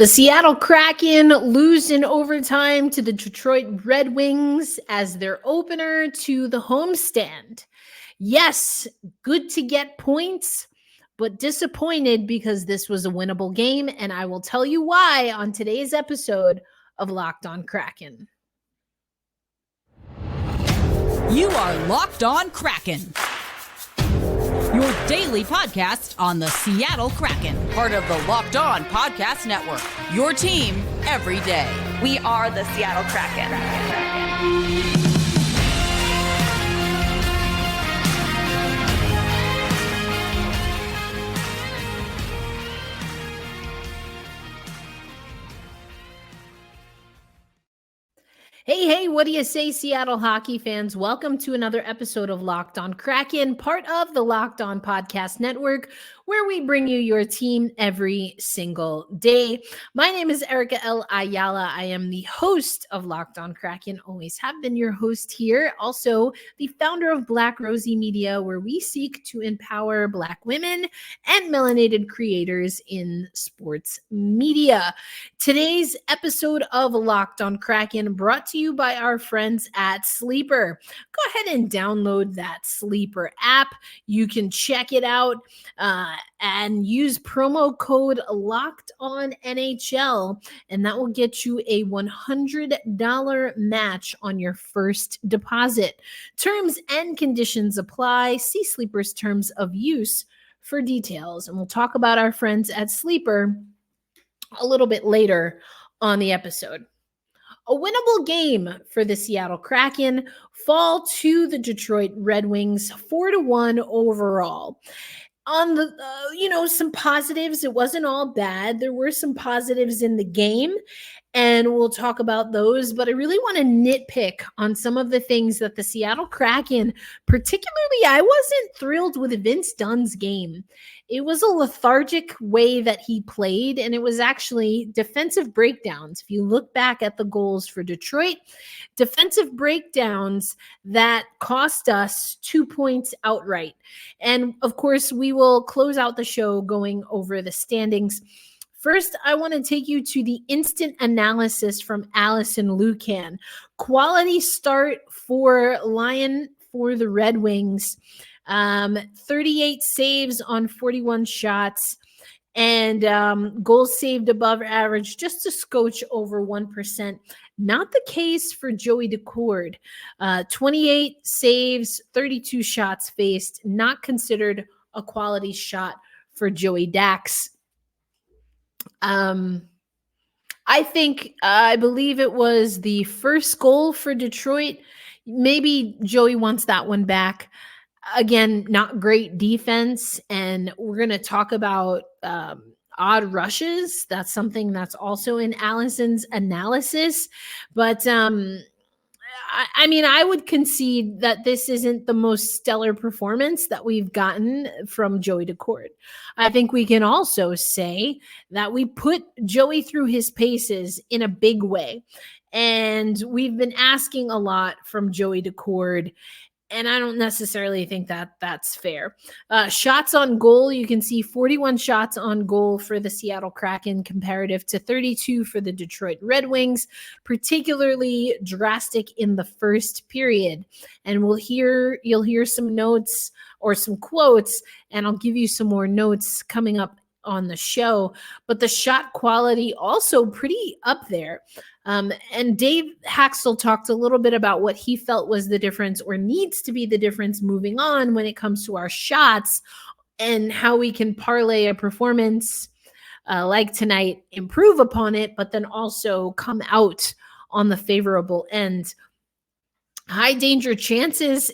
The Seattle Kraken lose in overtime to the Detroit Red Wings as their opener to the homestand. Yes, good to get points, but disappointed because this was a winnable game, and I will tell you why on today's episode of Locked On Kraken. You are Locked On Kraken, your daily podcast on the Seattle Kraken, part of the Locked On Podcast Network, your team every day. We are the Seattle Kraken. Hey, what do you say, Seattle hockey fans? Welcome to another episode of Locked On Kraken, part of the Locked On Podcast Network, where we bring you your team every single day. My name is Erica L. Ayala. I am the host of Locked On Kraken, always have been your host here. Also, the founder of Black Rosie Media, where we seek to empower Black women and melanated creators in sports media. Today's episode of Locked On Kraken brought to you by our friends at Sleeper. Go ahead and download that Sleeper app. You can check it out and use promo code LOCKEDONNHL, and that will get you a $100 match on your first deposit. Terms and conditions apply. See Sleeper's terms of use for details, and we'll talk about our friends at Sleeper a little bit later on the episode. A winnable game for the Seattle Kraken fall to the Detroit Red Wings 4-1 overall. On the, some positives, it wasn't all bad. There were some positives in the game, and we'll talk about those. But I really want to nitpick on some of the things that the Seattle Kraken, particularly, I wasn't thrilled with Vince Dunn's game. It was a lethargic way that he played, and it was actually defensive breakdowns. If you look back at the goals for Detroit, defensive breakdowns that cost us 2 points outright. And of course, we will close out the show going over the standings. First, I want to take you to the instant analysis from Alison Lukan. Quality start for the Red Wings. 38 saves on 41 shots, and goals saved above average, just a scotch over 1%. Not the case for Joey Daccord. 28 saves, 32 shots faced, not considered a quality shot for Joey Dax. I believe it was the first goal for Detroit. Maybe Joey wants that one back. Again, not great defense, and we're going to talk about odd rushes. That's something that's also in Alison's analysis. But I would concede that this isn't the most stellar performance that we've gotten from Joey Daccord. I think we can also say that we put Joey through his paces in a big way, and we've been asking a lot from Joey Daccord. And I don't necessarily think that that's fair. Shots on goal, you can see 41 shots on goal for the Seattle Kraken comparative to 32 for the Detroit Red Wings, particularly drastic in the first period. And you'll hear some notes or some quotes, and I'll give you some more notes coming up on the show. But the shot quality also pretty up there. And Dave Haxel talked a little bit about what he felt was the difference or needs to be the difference moving on when it comes to our shots and how we can parlay a performance like tonight, improve upon it, but then also come out on the favorable end. High danger chances,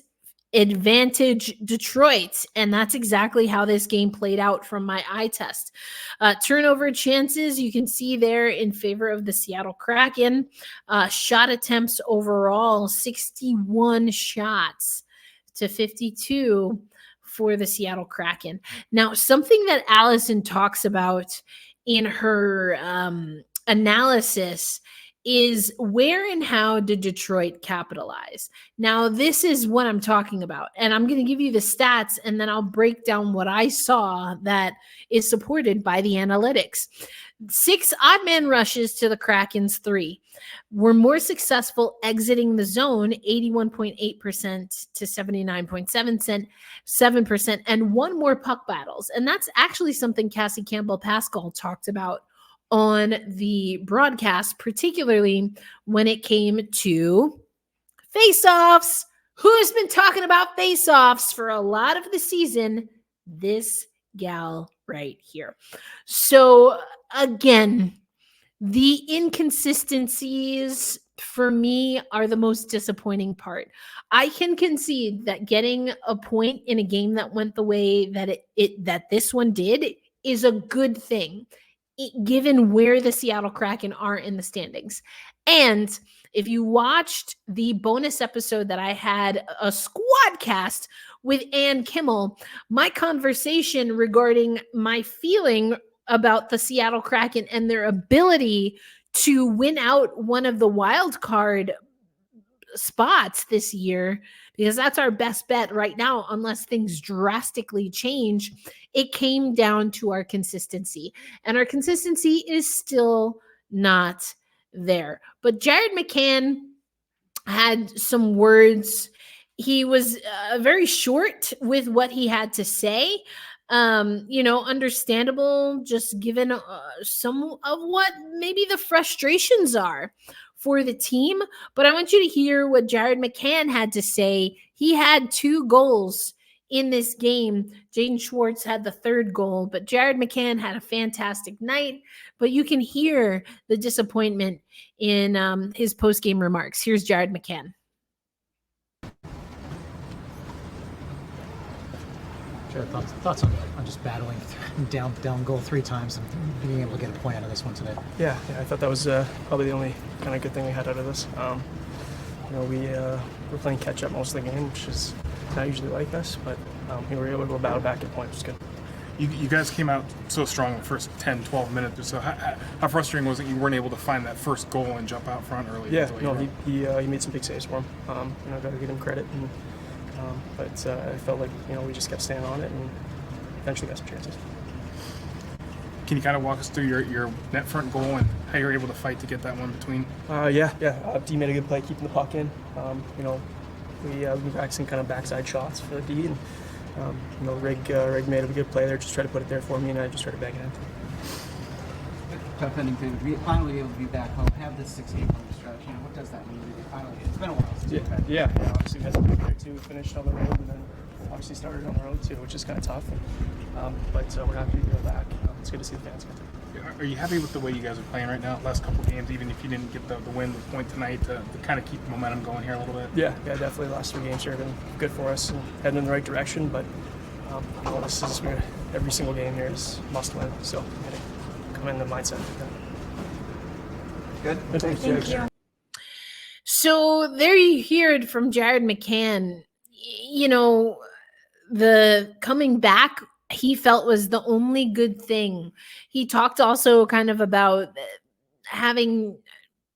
advantage Detroit, and that's exactly how this game played out from my eye test. Turnover chances, you can see there in favor of the Seattle Kraken. Shot attempts overall, 61 shots to 52 for the Seattle Kraken. Now, something that Alison talks about in her analysis is where and how did Detroit capitalize? Now, this is what I'm talking about, and I'm going to give you the stats, and then I'll break down what I saw that is supported by the analytics. 6 odd man rushes to the Kraken's 3. Were more successful exiting the zone, 81.8% to 79.7%, and won more puck battles. And that's actually something Cassie Campbell-Pascal talked about on the broadcast, particularly when it came to faceoffs. Who has been talking about faceoffs for a lot of the season? This gal right here. So again, the inconsistencies for me are the most disappointing part. I can concede that getting a point in a game that went the way that that this one did is a good thing, given where the Seattle Kraken are in the standings. And if you watched the bonus episode that I had, a squad cast with Ann Kimmel, my conversation regarding my feeling about the Seattle Kraken and their ability to win out one of the wild card spots this year, because that's our best bet right now, unless things drastically change. It came down to our consistency, and our consistency is still not there. But Jared McCann had some words. He was very short with what he had to say. Understandable, just given some of what maybe the frustrations are for the team. But I want you to hear what Jared McCann had to say. He had 2 goals in this game. Jaden Schwartz had the 3rd goal, but Jared McCann had a fantastic night. But you can hear the disappointment in his post-game remarks. Here's Jared McCann. Thoughts on just battling down goal 3 times and being able to get a point out of this one today? Yeah, I thought that was probably the only kind of good thing we had out of this. We were playing catch up most of the game, which is not usually like us, but we were able to go battle back at point, which is good. You guys came out so strong in the first 10, 12 minutes or so. How frustrating was it you weren't able to find that first goal and jump out front early? Yeah, he made some big saves for him. Got to give him credit. But I felt like we just kept staying on it and eventually got some chances. Can you kind of walk us through your net front goal and how you were able to fight to get that one between? D made a good play keeping the puck in. We've been practicing kind of backside shots for the D, and Rig made a good play there. Just tried to put it there for me, and I just tried to bag it in. Tough ending to finally able to be back home, have this 6-game home stretch. What does that mean? Finally, it's been a while since you've had. Yeah. Obviously, we had some big there too. We finished on the road, and then obviously started on the road too, which is kind of tough. But we're happy to go back. It's good to see the fans again. Are you happy with the way you guys are playing right now? Last couple of games, even if you didn't get the win, the point tonight, to kind of keep the momentum going here a little bit? Yeah, definitely. The last 3 games here have been good for us and heading in the right direction. But every single game here is must win. So we got to come in the mindset like that. Good. Thank you. So there you hear it from Jared McCann. The coming back, he felt, was the only good thing. He talked also kind of about having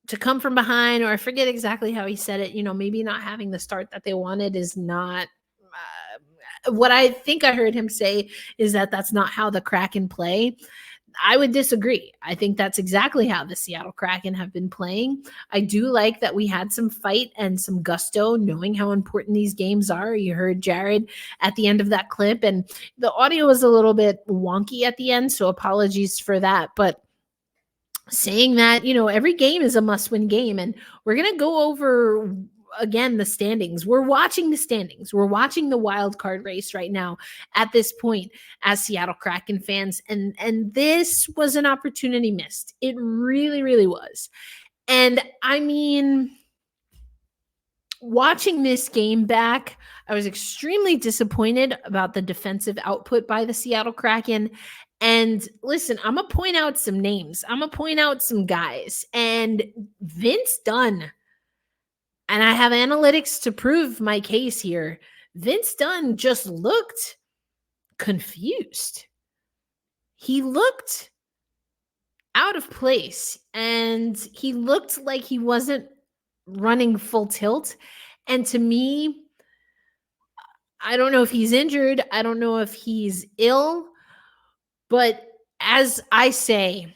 to come from behind, or I forget exactly how he said it, maybe not having the start that they wanted is not what I think I heard him say is that that's not how the Kraken play. I would disagree. I think that's exactly how the Seattle Kraken have been playing. I do like that we had some fight and some gusto, knowing how important these games are. You heard Jared at the end of that clip, and the audio was a little bit wonky at the end, so apologies for that. But saying that, every game is a must-win game, and we're going to go over again the standings. We're watching the standings. We're watching the wild card race right now at this point as Seattle Kraken fans, and this was an opportunity missed. It really, really was. And I mean, watching this game back, I was extremely disappointed about the defensive output by the Seattle Kraken. And listen, I'm going to point out some names. I'm going to point out some guys. And Vince Dunn, and I have analytics to prove my case here, Vince Dunn just looked confused. He looked out of place, and he looked like he wasn't running full tilt. And to me, I don't know if he's injured. I don't know if he's ill. But as I say,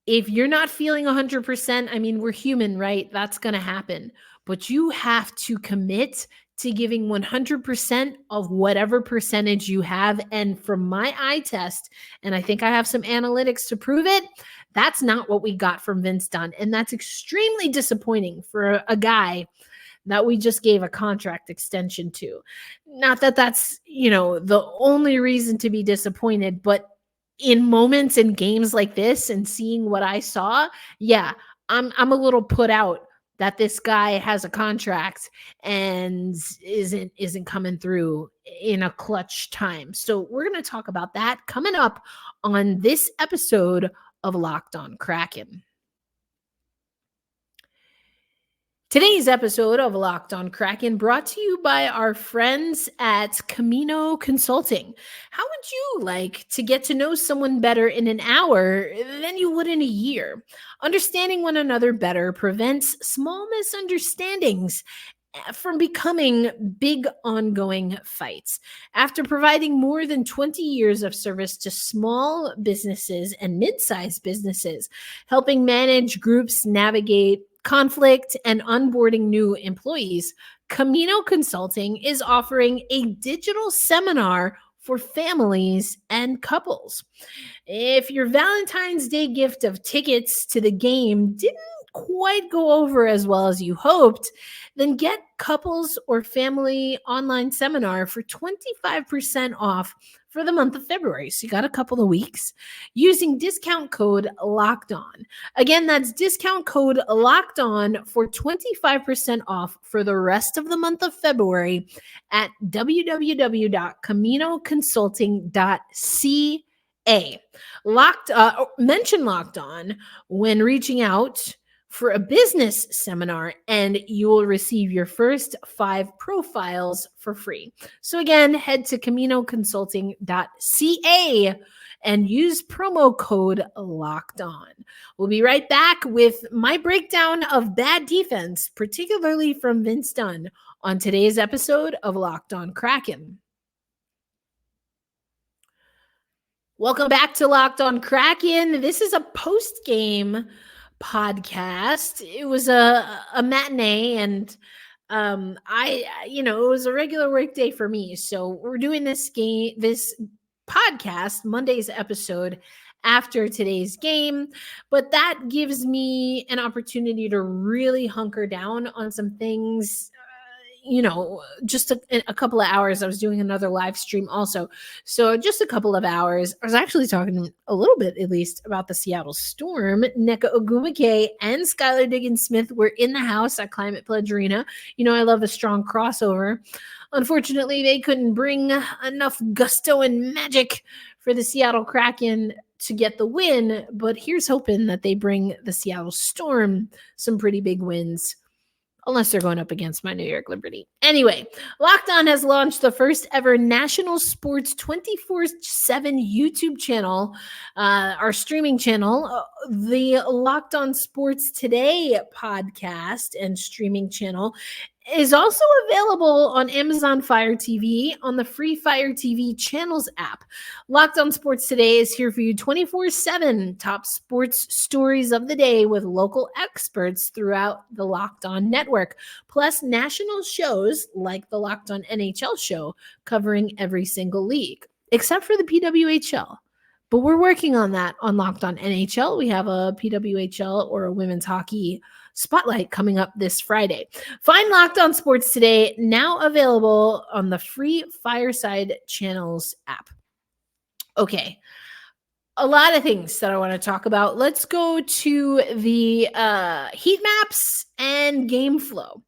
If you're not feeling 100%, I mean, we're human, right? That's going to happen. But you have to commit to giving 100% of whatever percentage you have. And from my eye test, and I think I have some analytics to prove it, that's not what we got from Vince Dunn. And that's extremely disappointing for a guy that we just gave a contract extension to. Not that that's, the only reason to be disappointed, but in moments in games like this and seeing what I saw, yeah, I'm a little put out that this guy has a contract and isn't coming through in a clutch time. So we're going to talk about that coming up on this episode of Locked On Kraken. Today's episode of Locked On Kraken brought to you by our friends at Camino Consulting. How would you like to get to know someone better in an hour than you would in a year? Understanding one another better prevents small misunderstandings from becoming big ongoing fights. After providing more than 20 years of service to small businesses and mid-sized businesses, helping manage groups navigate conflict and onboarding new employees, Camino Consulting is offering a digital seminar for families and couples. If your Valentine's Day gift of tickets to the game didn't quite go over as well as you hoped, then get couples or family online seminar for 25% off for the month of February. So you got a couple of weeks using discount code Locked On. Again, that's discount code Locked On for 25% off for the rest of the month of February at www.caminoconsulting.ca. Mention Locked On when reaching out for a business seminar, and you will receive your first 5 profiles for free. So again, head to caminoconsulting.ca and use promo code Locked On. We'll be right back with my breakdown of bad defense, particularly from Vince Dunn, on today's episode of Locked On Kraken. Welcome back to Locked On Kraken. This is a post-game podcast. It was a matinee, and it was a regular work day for me. So we're doing this podcast, Monday's episode, after today's game, but that gives me an opportunity to really hunker down on some things. Just a couple of hours. I was doing another live stream also. So just a couple of hours. I was actually talking a little bit, at least, about the Seattle Storm. Nneka Ogwumike and Skylar Diggins-Smith were in the house at Climate Pledge Arena. I love a strong crossover. Unfortunately, they couldn't bring enough gusto and magic for the Seattle Kraken to get the win, but here's hoping that they bring the Seattle Storm some pretty big wins, unless they're going up against my New York Liberty. Anyway, Locked On has launched the first ever national sports 24/7 YouTube channel, our streaming channel. The Locked On Sports Today podcast and streaming channel is also available on Amazon Fire TV on the free Fire TV channels app. Locked On Sports Today is here for you 24/7. Top sports stories of the day with local experts throughout the Locked On network, plus national shows like the Locked On NHL show covering every single league, except for the PWHL. But we're working on that on Locked On NHL. We have a PWHL or a women's hockey spotlight coming up this Friday. Find Locked On Sports Today, now available on the free Fireside Channels app. Okay, a lot of things that I want to talk about. Let's go to the heat maps and game flow.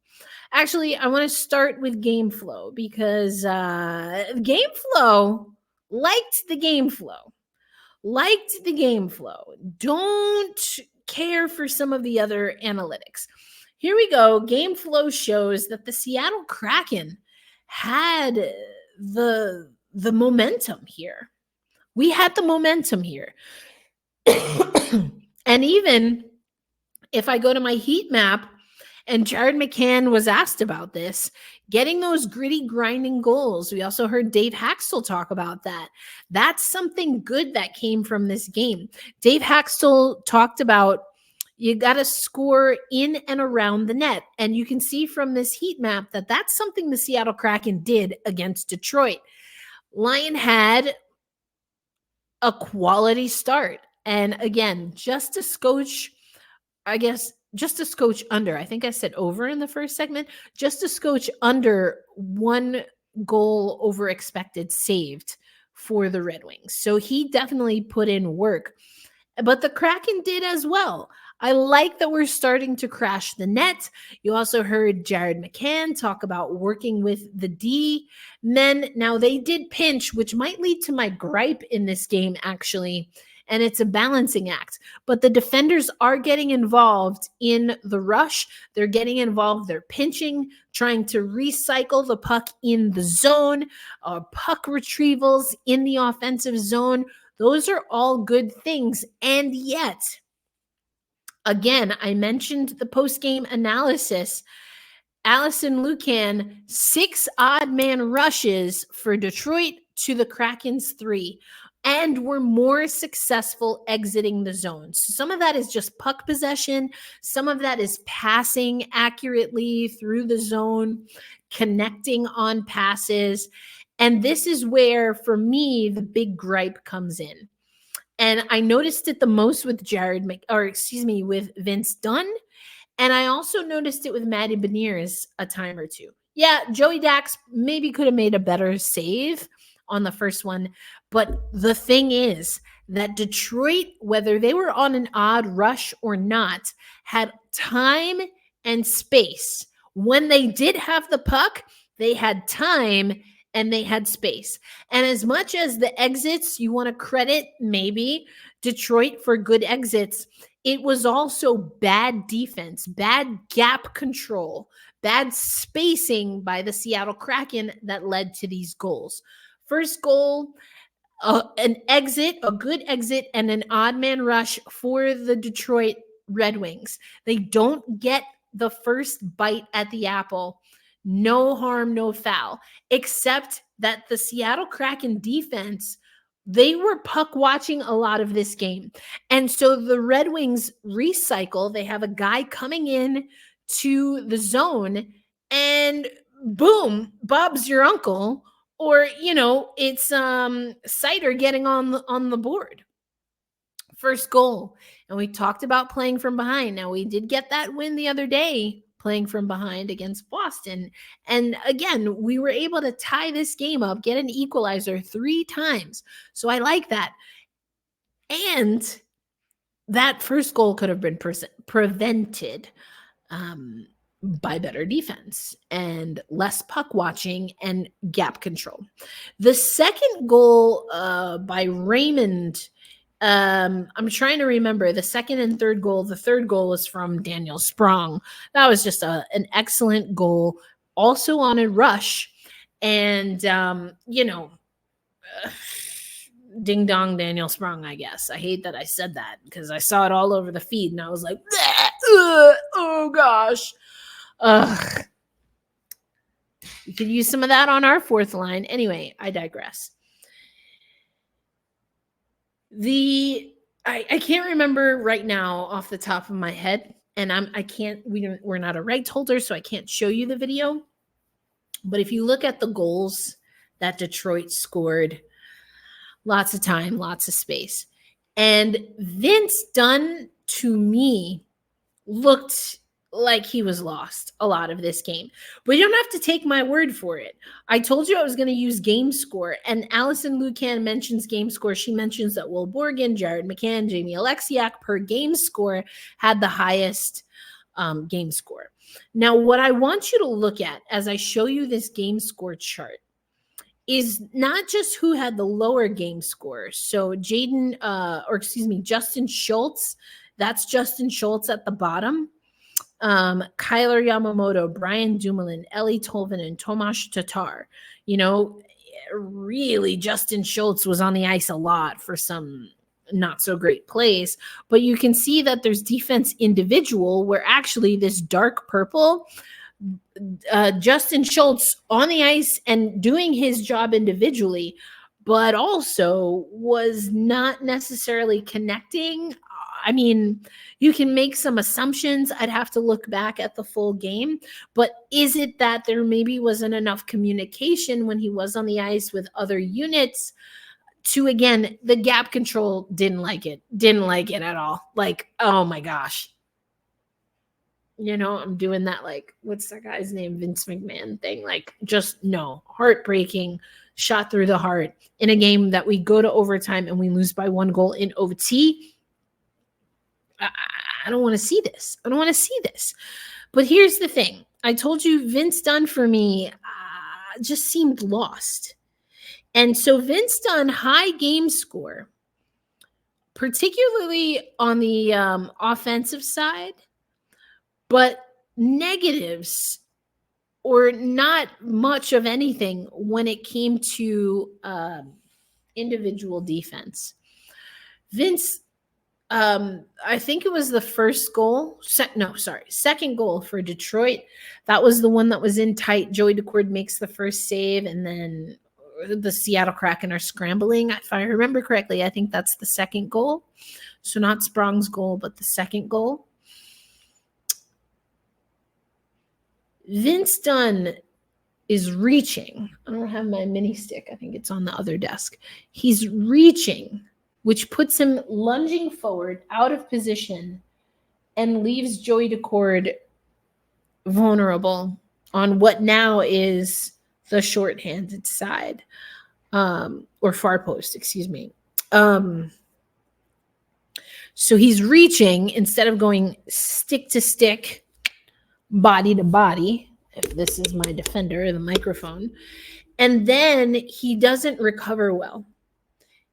Actually, I want to start with game flow because game flow liked the game flow. Don't care for some of the other analytics. Here we go. Game flow shows that the Seattle Kraken had the momentum here. We had the momentum here. And even if I go to my heat map And Jared McCann was asked about this, getting those gritty, grinding goals. We also heard Dave Haxtell talk about that. That's something good that came from this game. Dave Haxtell talked about you got to score in and around the net. And you can see from this heat map that that's something the Seattle Kraken did against Detroit. Lyon had a quality start. And again, just a scotch under. I think I said over in the first segment. Just a scotch under, one goal over expected saved for the Red Wings. So he definitely put in work. But the Kraken did as well. I like that we're starting to crash the net. You also heard Jared McCann talk about working with the D men. Now, they did pinch, which might lead to my gripe in this game, actually. And it's a balancing act. But the defenders are getting involved in the rush. They're getting involved. They're pinching, trying to recycle the puck in the zone, puck retrievals in the offensive zone. Those are all good things. And yet, again, I mentioned the post-game analysis. Alison, Lukan, 6 odd man rushes for Detroit to the Kraken's 3. And were more successful exiting the zone. So some of that is just puck possession. Some of that is passing accurately through the zone, connecting on passes. And this is where, for me, the big gripe comes in. And I noticed it the most with with Vince Dunn. And I also noticed it with Matty Beniers a time or two. Yeah, Joey Dax maybe could have made a better save on the first one. But the thing is that Detroit, whether they were on an odd rush or not, had time and space. When they did have the puck, they had time and they had space. And as much as the exits, you want to credit maybe Detroit for good exits, it was also bad defense, bad gap control, bad spacing by the Seattle Kraken that led to these goals. First goal, an exit, a good exit, and an odd man rush for the Detroit Red Wings. They don't get the first bite at the apple. No harm, no foul, except that the Seattle Kraken defense, they were puck watching a lot of this game. And so the Red Wings recycle. They have a guy coming in to the zone and boom, Bob's your uncle. Or, it's Sider getting on the board. First goal. And we talked about playing from behind. Now, we did get that win the other day, playing from behind against Boston. And again, we were able to tie this game up, get an equalizer 3 times. So I like that. And that first goal could have been prevented by better defense and less puck watching and gap control. The second goal by Raymond, I'm trying to remember the second and third goal. The third goal was from Daniel Sprong. That was just an excellent goal, also on a rush. And, ding dong Daniel Sprong, I guess. I hate that I said that because I saw it all over the feed and I was like, oh gosh. Ugh. You could use some of that on our fourth line. Anyway, I digress. I can't remember right now off the top of my head, and we're not a rights holder, so I can't show you the video. But if you look at the goals that Detroit scored, lots of time, lots of space. And Vince Dunn, to me, looked like he was lost a lot of this game. But you don't have to take my word for it. I told you I was going to use game score, and Alison Lukan mentions game score. She mentions that Will Borgen, Jared McCann, Jamie Alexiak per game score had the highest game score. Now, what I want you to look at as I show you this game score chart is not just who had the lower game score. So Justin Schultz, that's Justin Schultz at the bottom. Kyler Yamamoto, Brian Dumoulin, Ellie Tolvin, and Tomas Tatar. Really, Justin Schultz was on the ice a lot for some not so great plays, but you can see that there's defense individual where actually this dark purple, Justin Schultz on the ice and doing his job individually, but also was not necessarily connecting. I mean, you can make some assumptions. I'd have to look back at the full game, but is it that there maybe wasn't enough communication when he was on the ice with other units? To, again, the gap control didn't like it at all. Like, oh my gosh. I'm doing that, like, what's that guy's name? Vince McMahon thing. Like, just no. Heartbreaking, shot through the heart in a game that we go to overtime and we lose by 1 goal in OT. I don't want to see this. But here's the thing. I told you Vince Dunn for me just seemed lost. And so Vince Dunn, high game score, particularly on the offensive side, but negatives or not much of anything when it came to individual defense. Vince, I think it was the first goal. Second goal for Detroit. That was the one that was in tight. Joey Decord makes the first save, and then the Seattle Kraken are scrambling. If I remember correctly, I think that's the second goal. So not Sprong's goal, but the second goal. Vince Dunn is reaching. I don't have my mini stick. I think it's on the other desk. He's reaching, which puts him lunging forward out of position and leaves Joey Decord vulnerable on what now is the shorthanded side, or far post, excuse me. So he's reaching instead of going stick to stick, body to body, if this is my defender, the microphone, and then he doesn't recover well.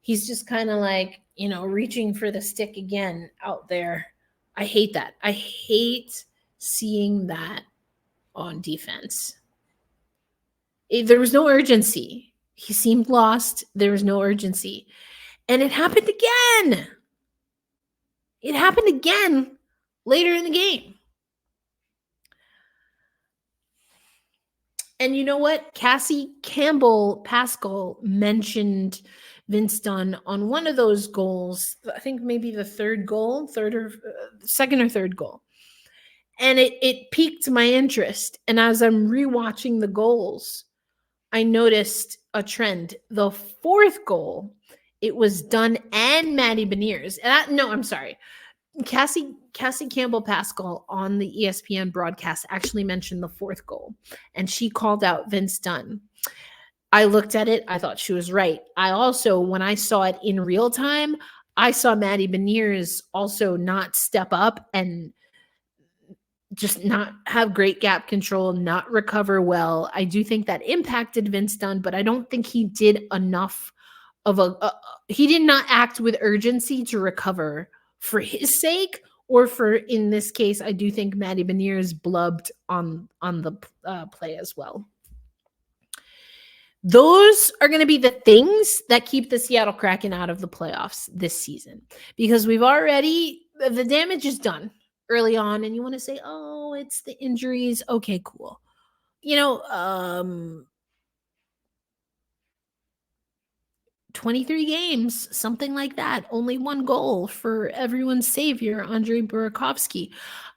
He's just kind of like, reaching for the stick again out there. I hate that. I hate seeing that on defense. There was no urgency. He seemed lost. There was no urgency. And it happened again. Later in the game. And you know what? Cassie Campbell-Pascal mentioned Vince Dunn on one of those goals. I think maybe the second or third goal. And it piqued my interest. And as I'm rewatching the goals, I noticed a trend. The fourth goal, it was Dunn and Maddie Beniers. I'm sorry. Cassie Campbell-Pascal on the ESPN broadcast actually mentioned the fourth goal, and she called out Vince Dunn. I looked at it. I thought she was right. I also, when I saw it in real time, I saw Maddie Beniers also not step up and just not have great gap control, not recover well. I do think that impacted Vince Dunn, but I don't think he did enough of he did not act with urgency to recover for his sake, or for, in this case, I do think Maddie Beniers blubbed on the play as well. Those are going to be the things that keep the Seattle Kraken out of the playoffs this season, because the damage is done early on, and you want to say, oh, it's the injuries. Okay, cool. 23 games, something like that. Only 1 goal for everyone's savior, Andrei Burakovsky.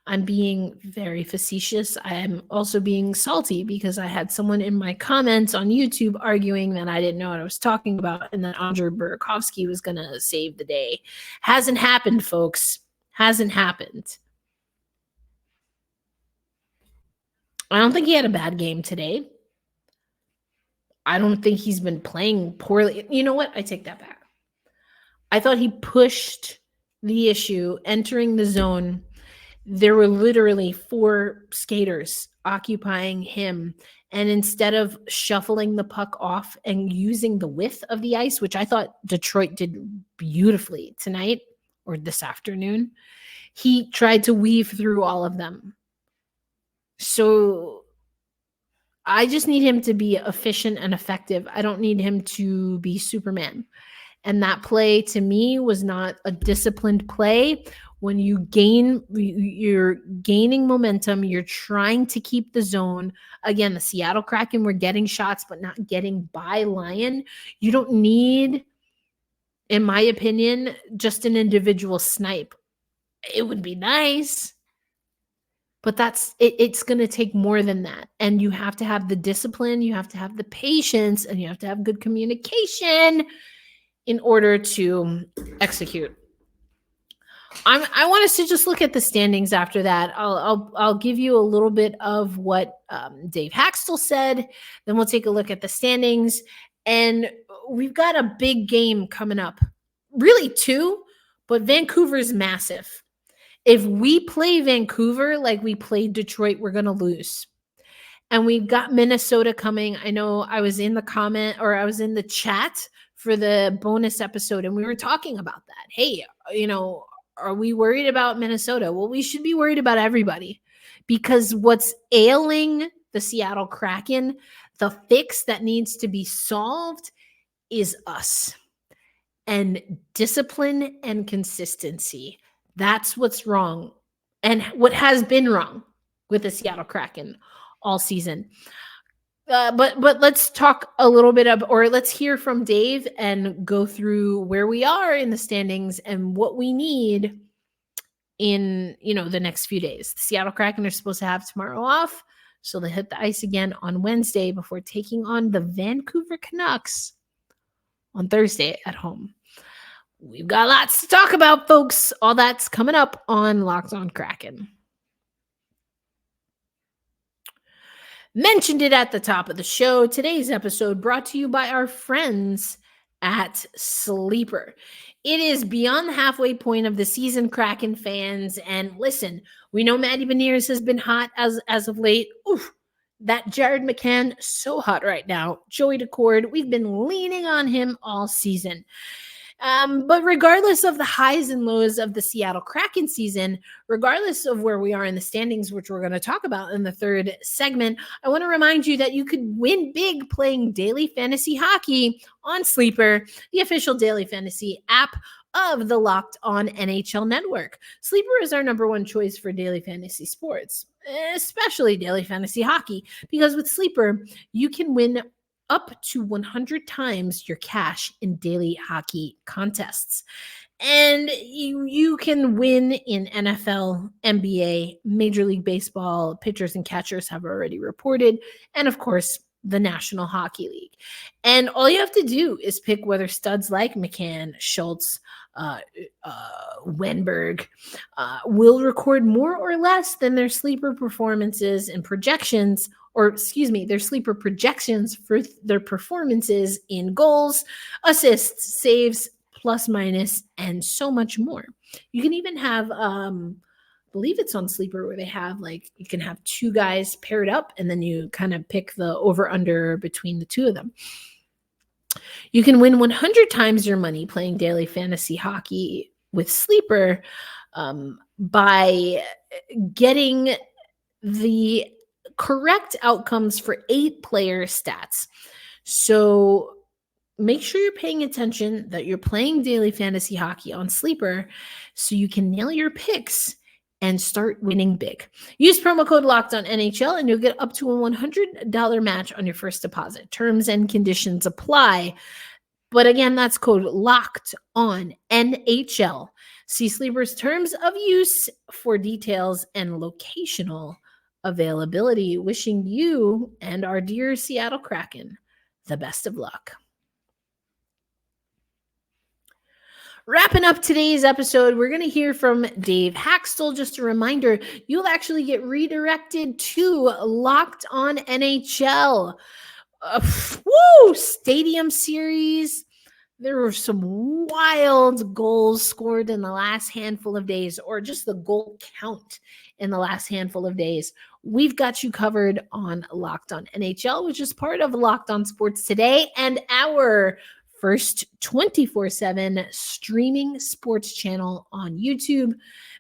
I'm being very facetious. I am also being salty because I had someone in my comments on YouTube arguing that I didn't know what I was talking about and that Andrei Burakovsky was going to save the day. Hasn't happened, folks. Hasn't happened. I don't think he had a bad game today. I don't think he's been playing poorly. You know what? I take that back. I thought he pushed the issue entering the zone. There were literally 4 skaters occupying him. And instead of shuffling the puck off and using the width of the ice, which I thought Detroit did beautifully tonight or this afternoon, he tried to weave through all of them. So I just need him to be efficient and effective. I don't need him to be Superman. And that play to me was not a disciplined play. When you're gaining momentum, you're trying to keep the zone. Again, the Seattle Kraken were getting shots, but not getting by Lion. You don't need, in my opinion, just an individual snipe. It would be nice, but it's going to take more than that. And you have to have the discipline, you have to have the patience, and you have to have good communication in order to execute. I want us to just look at the standings after that. I'll give you a little bit of what Dave Haxtell said. Then we'll take a look at the standings. And we've got a big game coming up. Really two, but Vancouver's massive. If we play Vancouver like we played Detroit, we're going to lose. And we've got Minnesota coming. I know I was in the chat for the bonus episode, and we were talking about that. Hey, are we worried about Minnesota? Well, we should be worried about everybody, because what's ailing the Seattle Kraken, the fix that needs to be solved, is us. And discipline and consistency. That's what's wrong, and what has been wrong with the Seattle Kraken all season. But let's talk a little bit let's hear from Dave and go through where we are in the standings and what we need in, the next few days. The Seattle Kraken are supposed to have tomorrow off, so they hit the ice again on Wednesday before taking on the Vancouver Canucks on Thursday at home. We've got lots to talk about, folks. All that's coming up on Locked On Kraken. Mentioned it at the top of the show. Today's episode brought to you by our friends at Sleeper. It is beyond the halfway point of the season, Kraken fans. And listen, we know Matty Beniers has been hot as of late. Oof, that Jared McCann, so hot right now. Joey Decord, we've been leaning on him all season. But regardless of the highs and lows of the Seattle Kraken season, regardless of where we are in the standings, which we're going to talk about in the third segment, I want to remind you that you could win big playing daily fantasy hockey on Sleeper, the official daily fantasy app of the Locked On NHL Network. Sleeper is our number one choice for daily fantasy sports, especially daily fantasy hockey, because with Sleeper, you can win up to 100 times your cash in daily hockey contests. And you can win in NFL, NBA, Major League Baseball. Pitchers and catchers have already reported. And of course, the National Hockey League. And all you have to do is pick whether studs like McCann, Schultz, Wenberg will record more or less than their sleeper performances and projections, their sleeper projections for their performances in goals, assists, saves, plus minus, and so much more. You can even have, I believe it's on Sleeper, where they have you can have two guys paired up, and then you kind of pick the over under between the two of them. You can win 100 times your money playing daily fantasy hockey with Sleeper by getting the correct outcomes for 8 player stats. So make sure you're paying attention, that you're playing daily fantasy hockey on Sleeper so you can nail your picks and start winning big. Use promo code LOCKEDONNHL and you'll get up to a $100 match on your first deposit. Terms and conditions apply. But again, that's code LOCKEDONNHL. See Sleeper's terms of use for details and locational availability. Wishing you and our dear Seattle Kraken the best of luck. Wrapping up today's episode, we're going to hear from Dave Haxtell. Just a reminder, you'll actually get redirected to Locked On NHL. Stadium series. There were some wild goals scored in the last handful of days, or just the goal count in the last handful of days. We've got you covered on Locked On NHL, which is part of Locked On Sports Today, and our first 24/7 streaming sports channel on YouTube.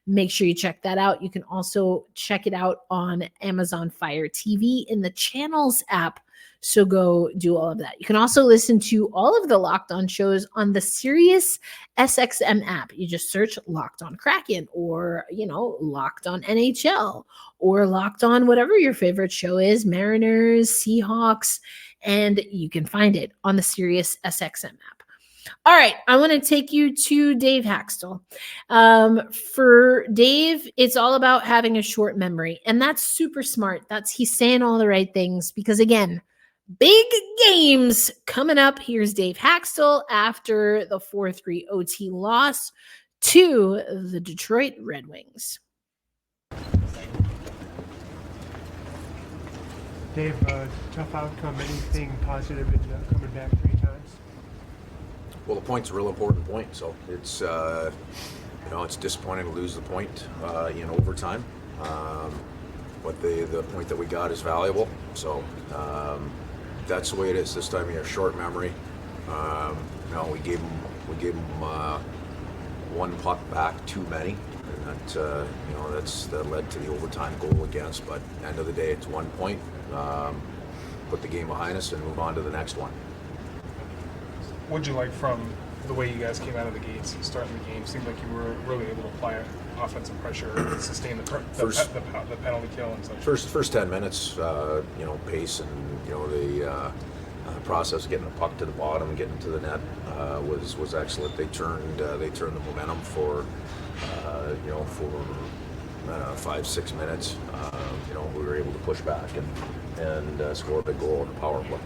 Make sure you check that out. You can also check it out on Amazon Fire TV in the Channels app. So go do all of that. You can also listen to all of the Locked On shows on the Sirius SXM app. You just search Locked On Kraken or, Locked On NHL or Locked On whatever your favorite show is, Mariners, Seahawks, and you can find it on the Sirius SXM app. All right, I want to take you to Dave Haxtell. For Dave, it's all about having a short memory, and that's super smart. He's saying all the right things because, again, big games coming up. Here's Dave Haxtell after the 4-3 OT loss to the Detroit Red Wings. Dave, tough outcome. Anything positive in coming back 3 times? Well, the point's a real important point. So it's it's disappointing to lose the point in overtime, but the point that we got is valuable. So that's the way it is this time of year. Short memory. We gave them one puck back too many, and that led to the overtime goal against. But at the end of the day, it's 1 point. Put the game behind us and move on to the next one. What'd you like from the way you guys came out of the gates, starting the game? Seemed like you were really able to apply offensive pressure and sustain the penalty kill and such. First 10 minutes, pace and the process of getting the puck to the bottom, getting to the net was excellent. They turned the momentum for 5-6 minutes. We were able to push back and score a big goal in the power play.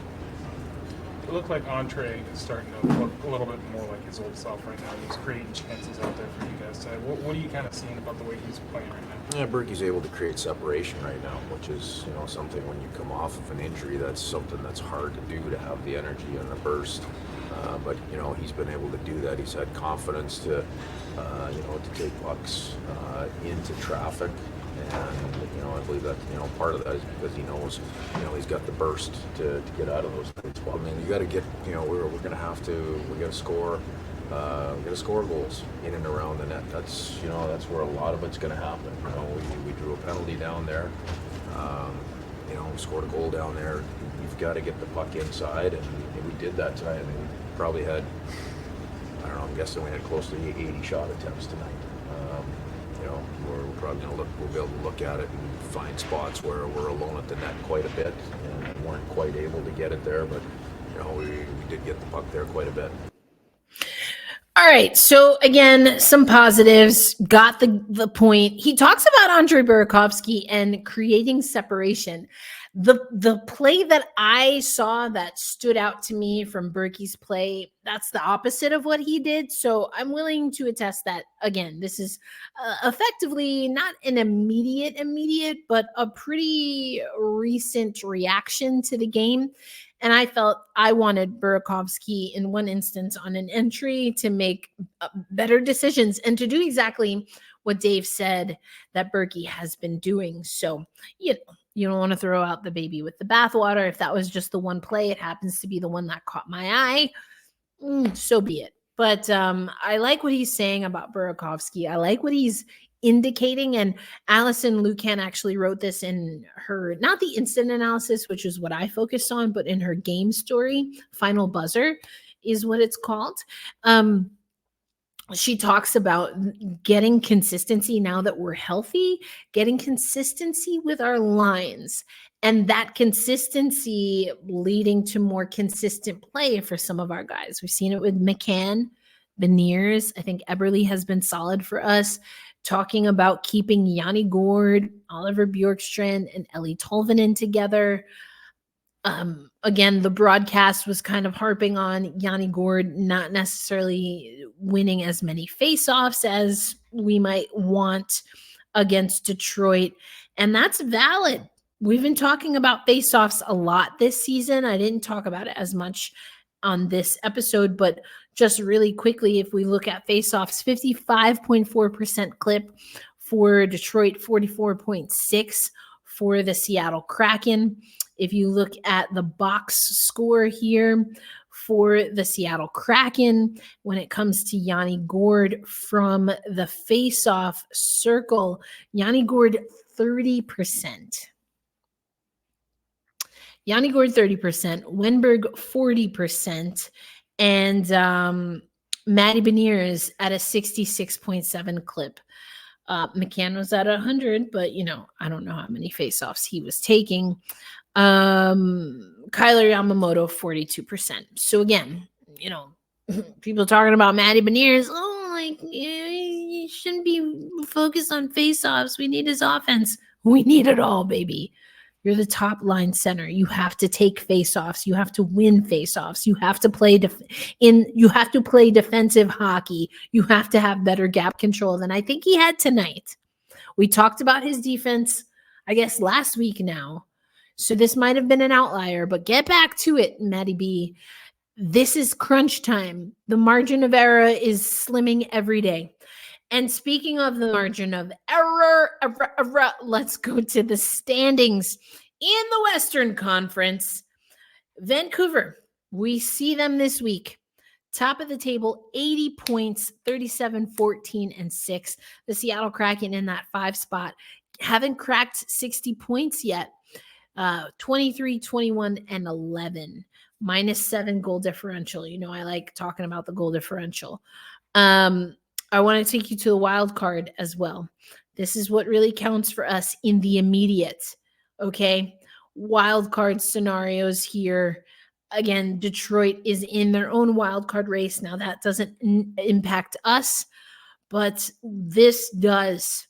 It looked like On Kraken is starting to look a little bit more like his old self right now. He's creating chances out there for you guys today. What are you kind of seeing about the way he's playing right now? Yeah, Berkey's able to create separation right now, which is something when you come off of an injury, that's something that's hard to do, to have the energy and the burst. But he's been able to do that. He's had confidence to take pucks into traffic. And I believe that part of that is because he knows he's got the burst to get out of those things. Well, I mean, you got to get we're going to have to score. We got to score goals in and around the net. That's where a lot of it's going to happen. We drew a penalty down there. We scored a goal down there. You've got to get the puck inside, and we did that tonight. I mean, we probably had, I'm guessing we had close to 80 shot attempts tonight. We're probably going to we'll be able to look at it and find spots where we're alone at the net quite a bit and weren't quite able to get it there, but we did get the puck there quite a bit. All right, so again, some positives, got the point. He talks about Andrei Burakovsky and creating separation. The play that I saw that stood out to me from Berkey's play, that's the opposite of what he did. So I'm willing to attest that, again, this is effectively not an immediate, but a pretty recent reaction to the game. And I felt I wanted Burakovsky in one instance on an entry to make better decisions and to do exactly what Dave said that Berkey has been doing. So, you don't want to throw out the baby with the bathwater. If that was just the one play, it happens to be the one that caught my eye, so be it. But I like what he's saying about Burakovsky. I like what he's indicating. And Alison Lukan actually wrote this in her, not the instant analysis, which is what I focused on, but in her game story, Final Buzzer is what it's called. She talks about getting consistency now that we're healthy, getting consistency with our lines, and that consistency leading to more consistent play for some of our guys. We've seen it with McCann, Beniers. I think Eberle has been solid for us. Talking about keeping Yanni Gourde, Oliver Bjorkstrand, and Ellie Tolvanen together. Again, the broadcast was kind of harping on Yanni Gourde not necessarily winning as many faceoffs as we might want against Detroit. And that's valid. We've been talking about faceoffs a lot this season. I didn't talk about it as much on this episode, but just really quickly, if we look at faceoffs, 55.4% clip for Detroit, 44.6% for the Seattle Kraken. If you look at the box score here for the Seattle Kraken when it comes to Yanni Gourde from the face-off circle. Yanni Gourde, 30%. Yanni Gourde, 30%. Wenberg, 40%. And Matty Beniers at a 66.7 clip. McCann was at 100, but, I don't know how many face-offs he was taking. Kyler Yamamoto, 42%. So again, people talking about Matty Beniers, you shouldn't be focused on face-offs. We need his offense. We need it all, baby. You're the top line center. You have to take face-offs. You have to win face-offs. You have to play defensive hockey. You have to have better gap control than I think he had tonight. We talked about his defense, I guess, last week now. So this might have been an outlier, but get back to it, Matty B. This is crunch time. The margin of error is slimming every day. And speaking of the margin of error, let's go to the standings in the Western Conference. Vancouver, we see them this week. Top of the table, 80 points, 37, 14, and 6. The Seattle Kraken in that 5 spot. Haven't cracked 60 points yet. 23, 21, and 11. -7 goal differential. I like talking about the goal differential. I want to take you to the wild card as well. This is what really counts for us in the immediate, okay? Wild card scenarios here. Again, Detroit is in their own wild card race. Now, that doesn't impact us, but this does.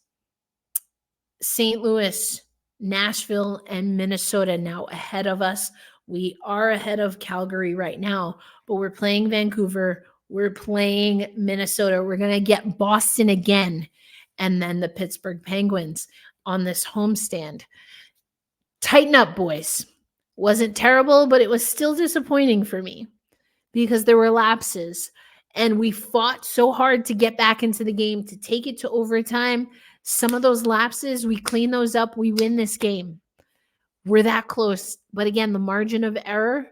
St. Louis, Nashville, and Minnesota now ahead of us. We are ahead of Calgary right now, but we're playing Vancouver. We're playing Minnesota. We're going to get Boston again, and then the Pittsburgh Penguins on this homestand. Tighten up, boys. Wasn't terrible, but it was still disappointing for me because there were lapses, and we fought so hard to get back into the game, to take it to overtime. Some of those lapses, we clean those up. We win this game. We're that close. But again, the margin of error,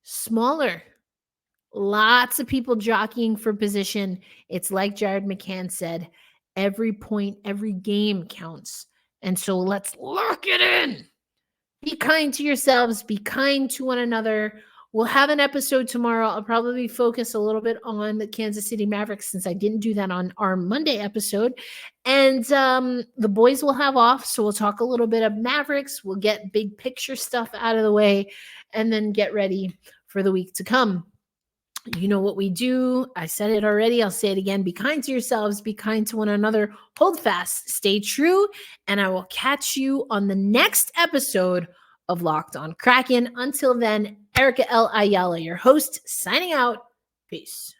smaller. Lots of people jockeying for position. It's like Jared McCann said, every point, every game counts. And so let's lock it in. Be kind to yourselves. Be kind to one another. We'll have an episode tomorrow. I'll probably focus a little bit on the Kansas City Mavericks since I didn't do that on our Monday episode. And the boys will have off, so we'll talk a little bit of Mavericks. We'll get big picture stuff out of the way and then get ready for the week to come. You know what we do. I said it already. I'll say it again. Be kind to yourselves. Be kind to one another. Hold fast. Stay true. And I will catch you on the next episode of Locked On Kraken. Until then, Erica L. Ayala, your host, signing out. Peace.